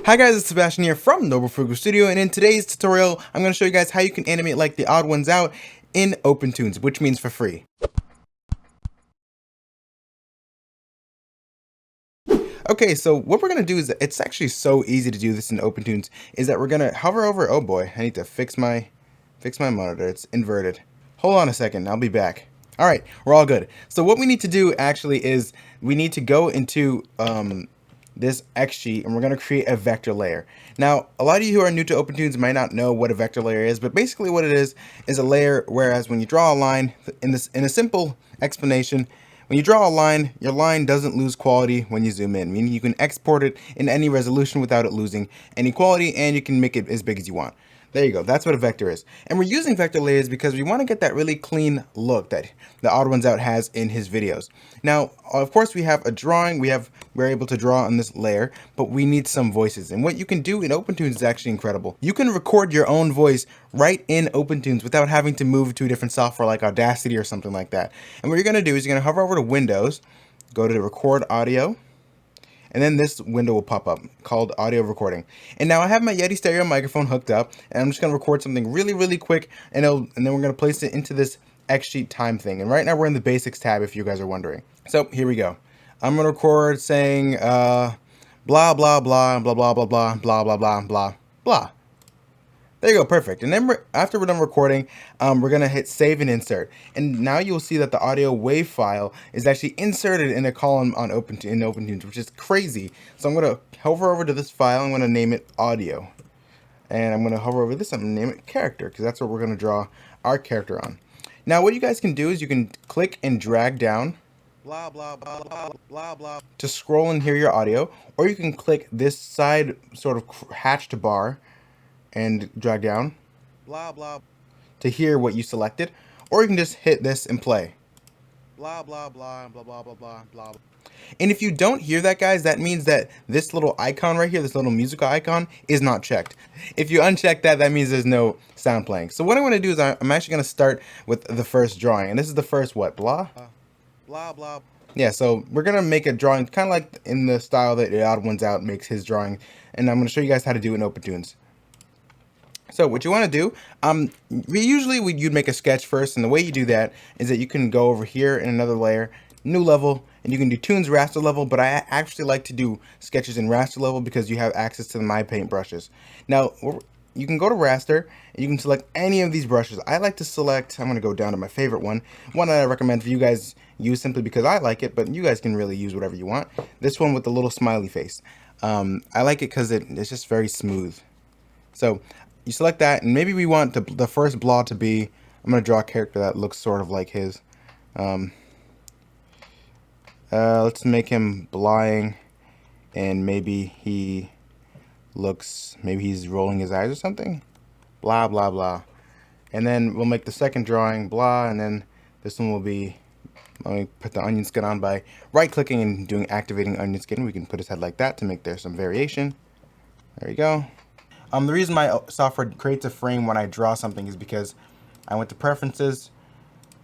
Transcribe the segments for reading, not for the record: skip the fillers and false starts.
Hi guys, it's Sebastian here from Noble Frugal Studio, and in today's tutorial, I'm going to show you guys how you can animate like the odd ones out in Opentoonz, which means for free. Okay, so what we're going to do is, it's actually so easy to do this in Opentoonz, is that we're going to hover over, oh boy, I need to fix my monitor, it's inverted. Hold on a second, I'll be back. Alright, we're all good. So what we need to do actually is, we need to go into this XG and we're going to create a vector layer. Now, a lot of you who are new to Opentoonz might not know what a vector layer is, but basically what it is a layer whereas when you draw a line, in a simple explanation, when you draw a line, your line doesn't lose quality when you zoom in, meaning you can export it in any resolution without it losing any quality, and you can make it as big as you want. There you go, that's what a vector is. And we're using vector layers because we want to get that really clean look that the Odd Ones Out has in his videos. Now, of course, we have a drawing, we're able to draw on this layer, but we need some voices. And what you can do in Opentoonz is actually incredible. You can record your own voice right in Opentoonz without having to move to a different software like Audacity or something like that. And what you're going to do is you're going to hover over to Windows, go to Record Audio, and then this window will pop up called audio recording. And now I have my Yeti stereo microphone hooked up, and I'm just gonna record something really quick, and then we're gonna place it into this XG time thing. And right now we're in the basics tab if you guys are wondering. So here we go. I'm gonna record saying blah blah blah blah blah blah blah blah blah blah blah blah blah. There you go, perfect. And then after we're done recording, we're gonna hit save and insert. And now you'll see that the audio wave file is actually inserted in a column on Opentoonz, which is crazy. So I'm gonna hover over to this file. I'm gonna name it audio, and I'm gonna hover over this. I'm gonna name it character because that's what we're gonna draw our character on. Now, what you guys can do is you can click and drag down blah blah blah blah blah blah to scroll and hear your audio, or you can click this side sort of hatched bar and drag down blah blah to hear what you selected, or you can just hit this and play blah blah blah blah blah blah blah blah. And if you don't hear that, guys, that means that this little icon right here, this little musical icon, is not checked. If you uncheck that, that means there's no sound playing. So what I'm going to do is I'm actually going to start with the first drawing, and this is the first what, blah blah blah. Yeah, so we're going to make a drawing kind of like in the style that the Odd Ones Out makes his drawing, and I'm going to show you guys how to do it in Opentoonz. So what you want to do, you'd make a sketch first, and the way you do that is that you can go over here in another layer, new level, and you can do Toonz raster level, but I actually like to do sketches in raster level because you have access to the My Paint brushes. Now, you can go to raster, and you can select any of these brushes. I like to select, I'm going to go down to my favorite one that I recommend for you guys use simply because I like it, but you guys can really use whatever you want. This one with the little smiley face. I like it because it's just very smooth. So you select that, and maybe we want the first blah to be, I'm going to draw a character that looks sort of like his. Let's make him blying, and maybe he's rolling his eyes or something. Blah, blah, blah. And then we'll make the second drawing blah, and then this one will be, let me put the onion skin on by right-clicking and doing activating onion skin. We can put his head like that to make there some variation. There you go. The reason my software creates a frame when I draw something is because I went to Preferences,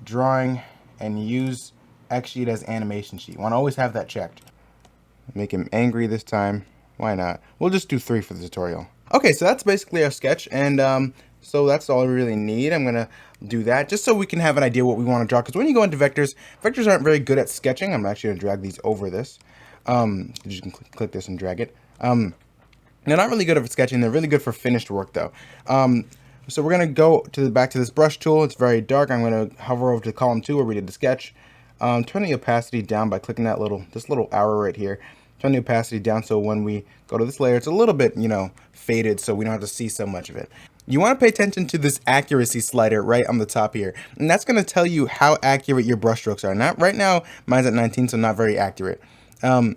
Drawing, and use XSheet as animation sheet. You want to always have that checked. Make him angry this time. Why not? We'll just do 3 for the tutorial. Okay, so that's basically our sketch, and so that's all we really need. I'm gonna do that just so we can have an idea what we want to draw. Because when you go into vectors aren't very good at sketching. I'm actually gonna drag these over this. You can click this and drag it. They're not really good at sketching. They're really good for finished work, though. So we're gonna go back to this brush tool. It's very dark. I'm gonna hover over to column 2 where we did the sketch. Turn the opacity down by clicking this little arrow right here. Turn the opacity down so when we go to this layer, it's a little bit, faded, so we don't have to see so much of it. You want to pay attention to this accuracy slider right on the top here, and that's gonna tell you how accurate your brush strokes are. Not right now, mine's at 19, so not very accurate. And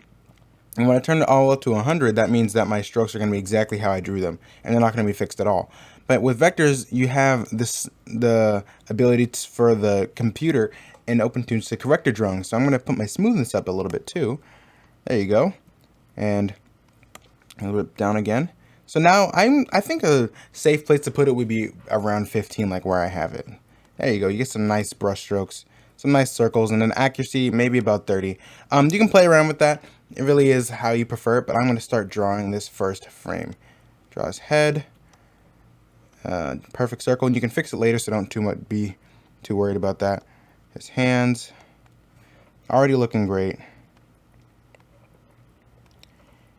when I turn it all up to 100, that means that my strokes are going to be exactly how I drew them, and they're not going to be fixed at all. But with vectors, you have the ability for the computer in Opentoonz to correct your drawing. So I'm going to put my smoothness up a little bit too. There you go. And a little bit down again. So now I think a safe place to put it would be around 15, like where I have it. There you go. You get some nice brush strokes, some nice circles, and then accuracy maybe about 30. You can play around with that. It really is how you prefer it, but I'm going to start drawing this first frame. Draw his head. Perfect circle, and you can fix it later, so don't be too worried about that. His hands, already looking great.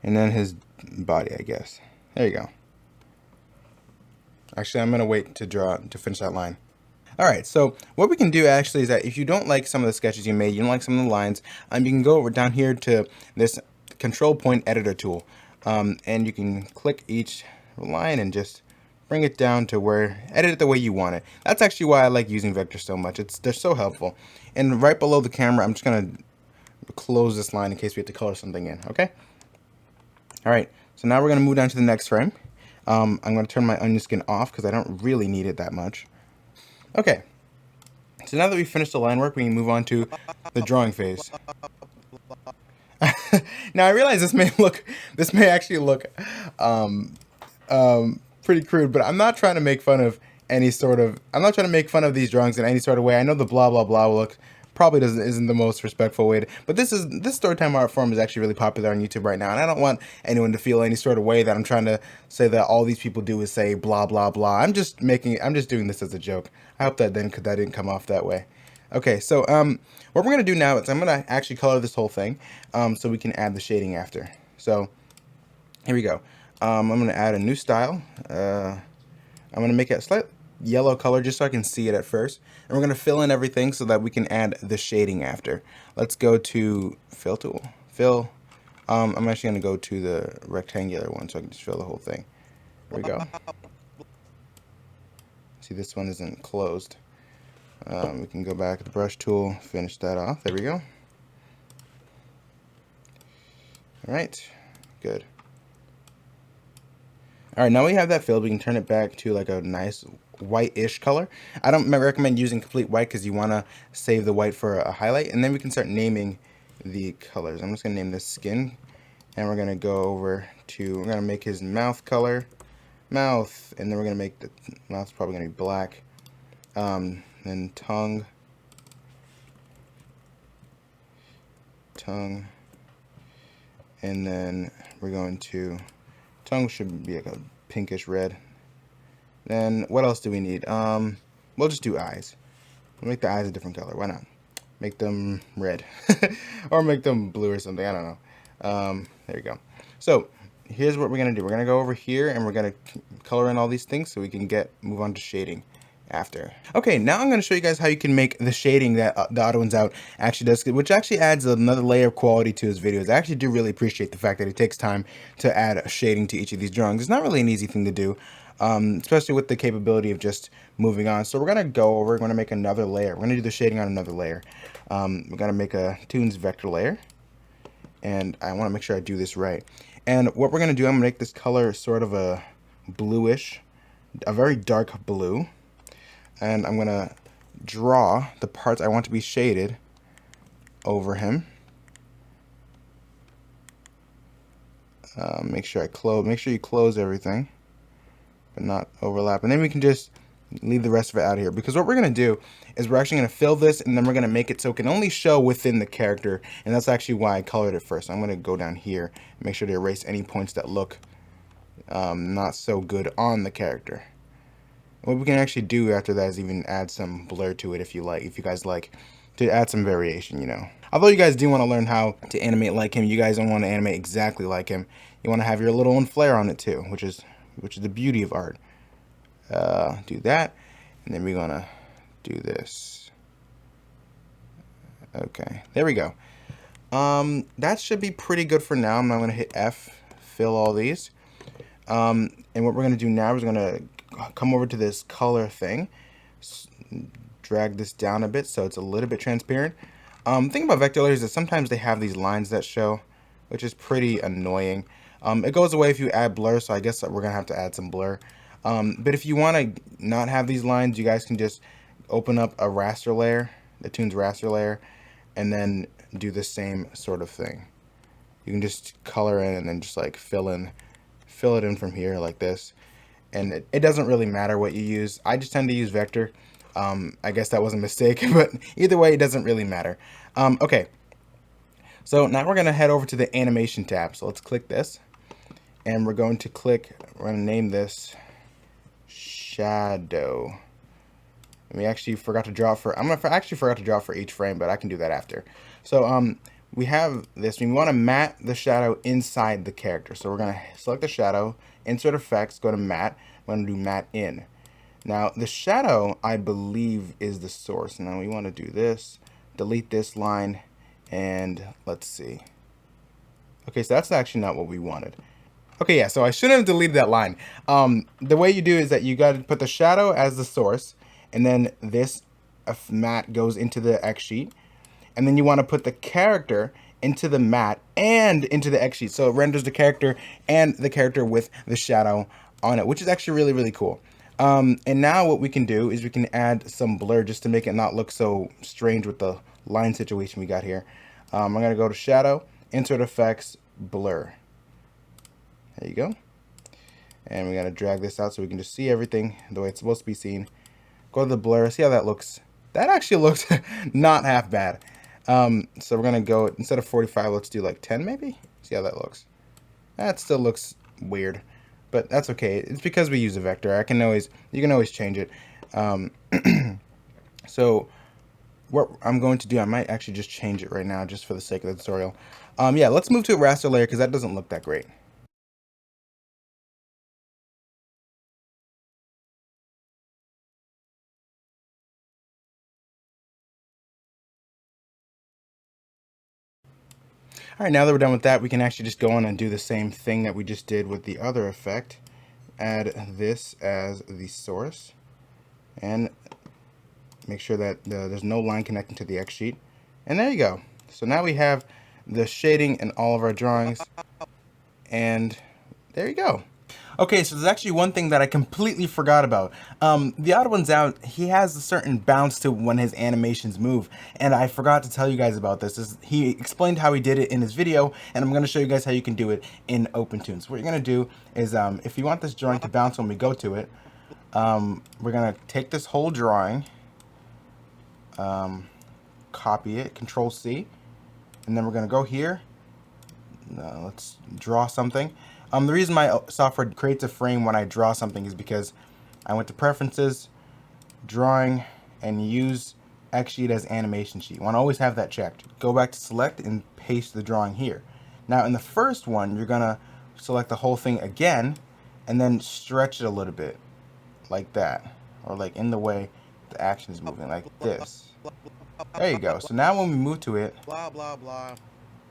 And then his body, I guess. There you go. Actually, I'm going to wait to finish that line. Alright, so what we can do actually is that if you don't like some of the sketches you made, you don't like some of the lines, you can go over down here to this control point editor tool. And you can click each line and just bring it down to edit it the way you want it. That's actually why I like using vectors so much. They're so helpful. And right below the camera, I'm just going to close this line in case we have to color something in, okay? Alright, so now we're going to move down to the next frame. I'm going to turn my onion skin off because I don't really need it that much. Okay, so now that we've finished the line work, we can move on to the drawing phase. Now I realize this may actually look pretty crude, but I'm not trying to make fun of I'm not trying to make fun of these drawings in any sort of way. I know the blah blah blah look probably isn't the most respectful way but this storytime art form is actually really popular on YouTube right now, and I don't want anyone to feel any sort of way that I'm trying to say that all these people do is say blah blah blah. I'm just doing this as a joke. I hope that didn't come off that way. Okay, so what we're gonna do now is I'm gonna actually color this whole thing, so we can add the shading after. So here we go. I'm gonna add a new style. I'm gonna make it a slight yellow color just so I can see it at first, and we're gonna fill in everything so that we can add the shading after. Let's go to fill tool, fill. I'm actually gonna go to the rectangular one so I can just fill the whole thing. There we go. See, this one isn't closed. We can go back to the brush tool, finish that off. There we go. All right, good. All right, now we have that filled. We can turn it back to like a nice white-ish color. I don't recommend using complete white because you want to save the white for a highlight, and then we can start naming the colors. I'm just gonna name this skin, and we're gonna go over to, we're gonna make his mouth color, mouth, and then we're gonna make the mouth's probably gonna be black. Then tongue, and then we're going to, tongue should be like a pinkish red. Then what else do we need? We'll just do eyes. We'll make the eyes a different color. Why not? Make them red, or make them blue or something. I don't know. There you go. So here's what we're gonna do. We're gonna go over here and we're gonna color in all these things so we can move on to shading after. Okay, now I'm going to show you guys how you can make the shading that the THEODD1SOUT actually does, which actually adds another layer of quality to his videos. I actually do really appreciate the fact that it takes time to add shading to each of these drawings. It's not really an easy thing to do, especially with the capability of just moving on. So we're going to make another layer. We're going to do the shading on another layer. We're going to make a Toonz vector layer, and I want to make sure I do this right. And what we're going to do, I'm going to make this color sort of a bluish, a very dark blue. And I'm gonna draw the parts I want to be shaded over him. Make sure you close everything, but not overlap. And then we can just leave the rest of it out of here, because what we're gonna do is we're actually gonna fill this, and then we're gonna make it so it can only show within the character. And that's actually why I colored it first. I'm gonna go down here and make sure to erase any points that look not so good on the character. What we can actually do after that is even add some blur to it if you guys like to add some variation, you know. Although you guys do want to learn how to animate like him, you guys don't want to animate exactly like him. You want to have your little own flair on it too, which is the beauty of art. Do that, and then we're gonna do this. Okay, there we go. That should be pretty good for now. I'm now gonna hit F, fill all these. And what we're gonna do now is we're gonna come over to this color thing, drag this down a bit so it's a little bit transparent. The thing about vector layers is sometimes they have these lines that show, which is pretty annoying. It goes away if you add blur, so I guess we're gonna have to add some blur. But if you want to not have these lines, you guys can just open up a raster layer, the Toonz raster layer, and then do the same sort of thing. You can just color in and then just like fill it in from here like this. And it doesn't really matter what you use. I just tend to use vector. I guess that was a mistake, but either way, it doesn't really matter. Okay, So now we're gonna head over to the animation tab. So let's click this, and we're going to name this shadow. And we actually forgot to draw for, actually forgot to draw for each frame, but I can do that after. So we have this, we want to matte the shadow inside the character. So we're going to select the shadow, insert effects, go to matte. I'm going to do matte in. Now the shadow, I believe, is the source. Now we want to do this, delete this line, and let's see. Okay, so that's actually not what we wanted. Okay, yeah, so I shouldn't have deleted that line. The way you do is that you got to put the shadow as the source, and then this matte goes into the X sheet, and then you want to put the character into the matte and into the X sheet, so it renders the character and the character with the shadow on it, which is actually really, really cool. And now what we can do is we can add some blur just to make it not look so strange with the line situation we got here. I'm going to go to shadow, insert effects, blur. There you go. And we're going to drag this out so we can just see everything the way it's supposed to be seen. Go to the blur, see how that looks. That actually looks not half bad. So we're going to go, instead of 45, let's do like 10 maybe? See how that looks. That still looks weird, but that's okay. It's because we use a vector. You can always change it. So what I'm going to do, I might actually just change it right now just for the sake of the tutorial. Yeah, let's move to a raster layer because that doesn't look that great. All right, now that we're done with that, we can actually just go on and do the same thing that we just did with the other effect. Add this as the source and make sure that there's no line connecting to the X sheet. And there you go. So now we have the shading in all of our drawings, and there you go. Okay, so there's actually one thing that I completely forgot about. THEODD1SOUT, he has a certain bounce to when his animations move, and I forgot to tell you guys about this. He explained how he did it in his video, and I'm going to show you guys how you can do it in Opentoonz. What you're going to do is, if you want this drawing to bounce when we go to it, we're going to take this whole drawing, copy it, Control C, and then we're going to go here. Let's draw something. The reason my software creates a frame when I draw something is because I went to Preferences, Drawing, and use X Sheet as Animation Sheet. You want to always have that checked. Go back to Select and paste the drawing here. Now in the first one, you're going to select the whole thing again and then stretch it a little bit like that, or like in the way the action is moving, like this. There you go. So now when we move to it, blah, blah, blah.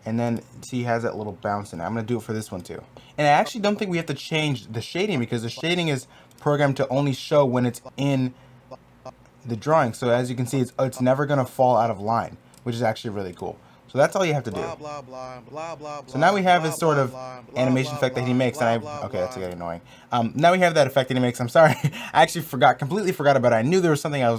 And then see, he has that little bounce in it. I'm going to do it for this one too. And I actually don't think we have to change the shading because the shading is programmed to only show when it's in the drawing. So as you can see, it's never going to fall out of line, which is actually really cool. So that's all you have to do. So now we have his sort of animation effect that he makes. And okay, that's getting annoying. Now we have that effect that he makes. I'm sorry, I actually completely forgot about it. I knew there was something I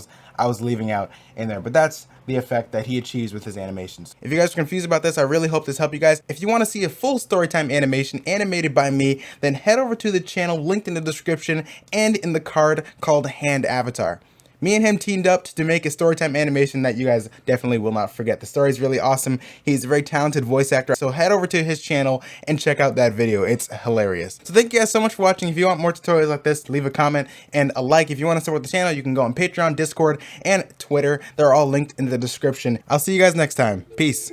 was leaving out in there, but that's the effect that he achieves with his animations. If you guys are confused about this, I really hope this helped you guys. If you want to see a full storytime animation animated by me, then head over to the channel linked in the description and in the card called Hand Avatar. Me and him teamed up to make a storytime animation that you guys definitely will not forget. The story is really awesome. He's a very talented voice actor. So head over to his channel and check out that video. It's hilarious. So thank you guys so much for watching. If you want more tutorials like this, leave a comment and a like. If you want to support the channel, you can go on Patreon, Discord, and Twitter. They're all linked in the description. I'll see you guys next time. Peace.